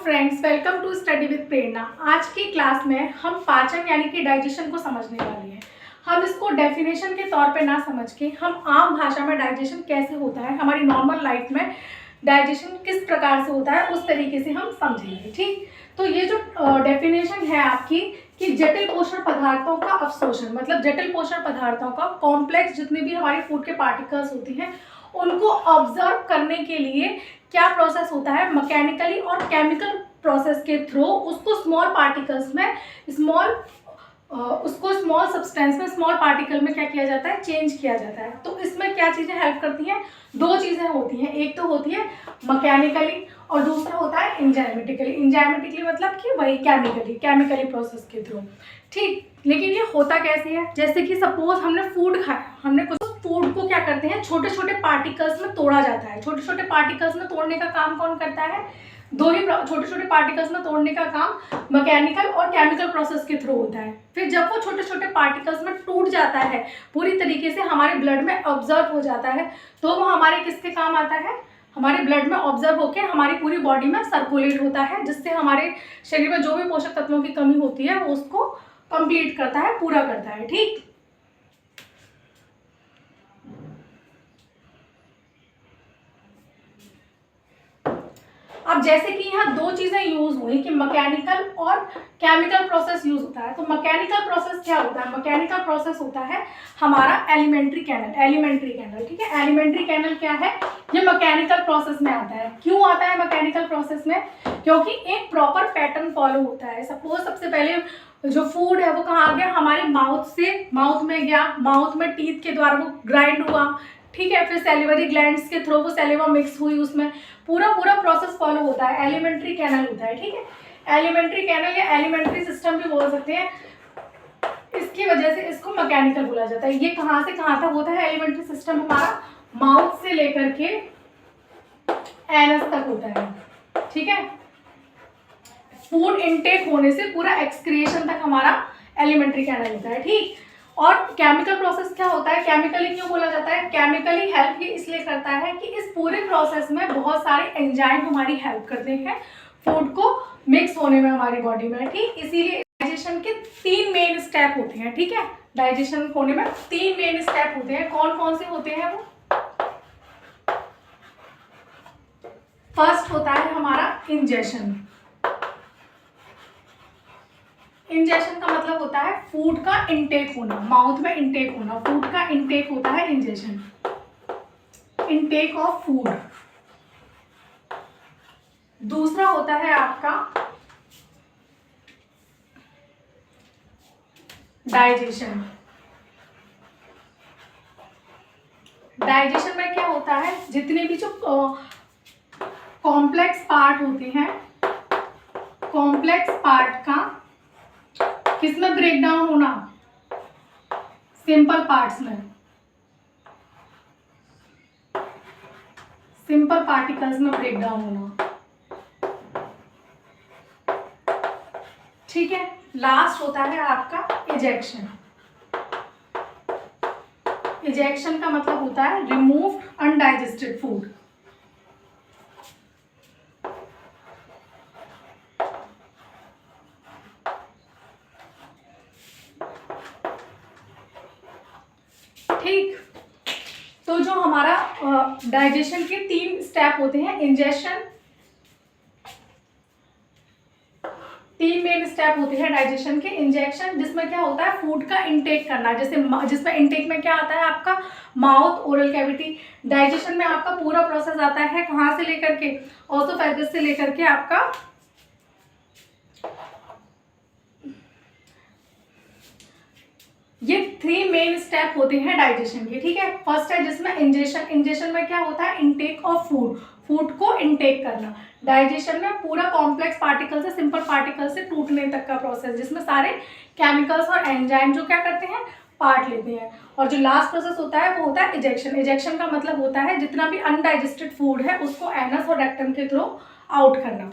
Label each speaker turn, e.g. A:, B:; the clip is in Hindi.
A: Friends, welcome to study with Prerna. आज की क्लास में हम पाचन यानी कि डाइजेशन को समझने वाले हैं। हम इसको डेफिनेशन के तौर पे ना समझ के हम आम भाषा में डाइजेशन कैसे होता है, हमारी नॉर्मल लाइफ में डाइजेशन किस प्रकार से होता है, उस तरीके से हम समझेंगे। ठीक, तो ये जो डेफिनेशन है आपकी कि जटिल पोषण पदार्थों का अवशोषण, मतलब जटिल पोषण पदार्थों का कॉम्प्लेक्स जितने भी हमारे फूड के पार्टिकल्स होते हैं उनको ऑब्जर्व करने के लिए क्या प्रोसेस होता है, मैकेनिकली और केमिकल प्रोसेस के थ्रू उसको स्मॉल पार्टिकल्स में स्मॉल सब्सटेंस में स्मॉल पार्टिकल में क्या किया जाता है, चेंज किया जाता है। तो इसमें क्या चीज़ें हेल्प करती हैं, दो चीज़ें होती हैं, एक तो होती है मैकेनिकली और दूसरा होता है एंजाइमेटिकली। एंजाइमेटिकली मतलब कि वही केमिकली प्रोसेस के थ्रू। ठीक, लेकिन ये होता कैसे है, जैसे कि सपोज हमने फूड खाया, हमने कुछ फूड को क्या करते हैं, छोटे छोटे पार्टिकल्स में तोड़ा जाता है। छोटे छोटे पार्टिकल्स में तोड़ने का काम कौन करता है, दो ही छोटे छोटे पार्टिकल्स में तोड़ने का काम मैकेनिकल और केमिकल प्रोसेस के थ्रू होता है। फिर जब वो छोटे छोटे पार्टिकल्स में टूट जाता है, पूरी तरीके से हमारे ब्लड में ऑब्जर्व हो जाता है, तो वो हमारे किसके काम आता है, हमारे ब्लड में ऑब्जर्व होकर हमारी पूरी बॉडी में सर्कुलेट होता है, जिससे हमारे शरीर में जो भी पोषक तत्वों की कमी होती है वो उसको कंप्लीट करता है, पूरा करता है। ठीक, अब जैसे कि यहाँ दो चीजें यूज हुई कि मैकेनिकल और केमिकल प्रोसेस यूज होता है। तो मैकेनिकल प्रोसेस क्या होता है, मैकेनिकल प्रोसेस होता है हमारा एलिमेंट्री कैनल। ठीक है, एलिमेंट्री कैनल क्या है, ये मैकेनिकल प्रोसेस में आता है। क्यों आता है मैकेनिकल प्रोसेस में, क्योंकि एक प्रॉपर पैटर्न फॉलो होता है। सपोज सबसे पहले जो फूड है वो कहाँ आ गया, हमारे माउथ में गया, माउथ में टीथ के द्वारा वो ग्राइंड हुआ। ठीक है, फिर सैलिवरी ग्लैंड्स के थ्रू वो सैलिवा मिक्स हुई, उसमें पूरा प्रोसेस फॉलो होता है, एलिमेंट्री कैनल होता है। ठीक है, एलिमेंट्री कैनल या एलिमेंट्री सिस्टम भी बोल सकते हैं। इसकी वजह से इसको मैकेनिकल बोला जाता है। ये कहाँ से कहाँ तक होता है, एलिमेंट्री सिस्टम हमारा माउथ से लेकर के एनस तक होता है। ठीक है, फूड इनटेक होने से पूरा एक्सक्रिएशन तक हमारा एलिमेंट्री कैनल होता है। ठीक, और केमिकल प्रोसेस क्या होता है, केमिकली क्यों बोला जाता है, केमिकली हेल्प ये इसलिए करता है कि इस पूरे प्रोसेस में बहुत सारे एंजाइम हमारी हेल्प करते हैं फूड को मिक्स होने में हमारी बॉडी में। ठीक, इसीलिए डाइजेशन के 3 मेन स्टेप होते हैं। ठीक है, डाइजेशन होने में 3 मेन स्टेप होते हैं। कौन कौन से होते हैं वो, फर्स्ट होता है हमारा इंजेशन। इंजेशन का मतलब होता है फूड का इंटेक होना, माउथ में इंटेक होना, फूड का इंटेक होता है इंजेशन, इंटेक ऑफ फूड। दूसरा होता है आपका डाइजेशन। डाइजेशन में क्या होता है, जितने भी जो कॉम्प्लेक्स पार्ट होते हैं, कॉम्प्लेक्स पार्ट का किसमें ब्रेक डाउन होना, सिंपल पार्ट्स में, सिंपल पार्टिकल्स में ब्रेक डाउन होना। ठीक है, लास्ट होता है आपका इजेक्शन। इजेक्शन का मतलब होता है रिमूव्ड अनडाइजेस्टेड फूड। ठीक, तो जो हमारा डाइजेशन के 3 स्टेप होते हैं, इंजेशन, 3 मेन स्टेप होते हैं डाइजेशन के। इंजेक्शन जिसमें क्या होता है, फूड का इंटेक करना, जैसे जिसमें इंटेक में क्या आता है आपका माउथ, ओरल कैविटी। डाइजेशन में आपका पूरा प्रोसेस आता है कहाँ से लेकर के, ऑसोफेगस से लेकर के आपका ये 3 मेन स्टेप होते हैं डाइजेशन के। ठीक है, फर्स्ट है जिसमें इंजेशन। इंजेशन में क्या होता है, इनटेक ऑफ फूड, फूड को इनटेक करना। डाइजेशन में पूरा कॉम्प्लेक्स पार्टिकल से सिंपल पार्टिकल से टूटने तक का प्रोसेस, जिसमें सारे केमिकल्स और एंजाइम जो क्या करते हैं, पार्ट लेते हैं। और जो लास्ट प्रोसेस होता है वो होता है इजेक्शन। इजेक्शन का मतलब होता है जितना भी अनडाइजेस्टेड फूड है उसको एनस और रेक्टम के थ्रू आउट करना।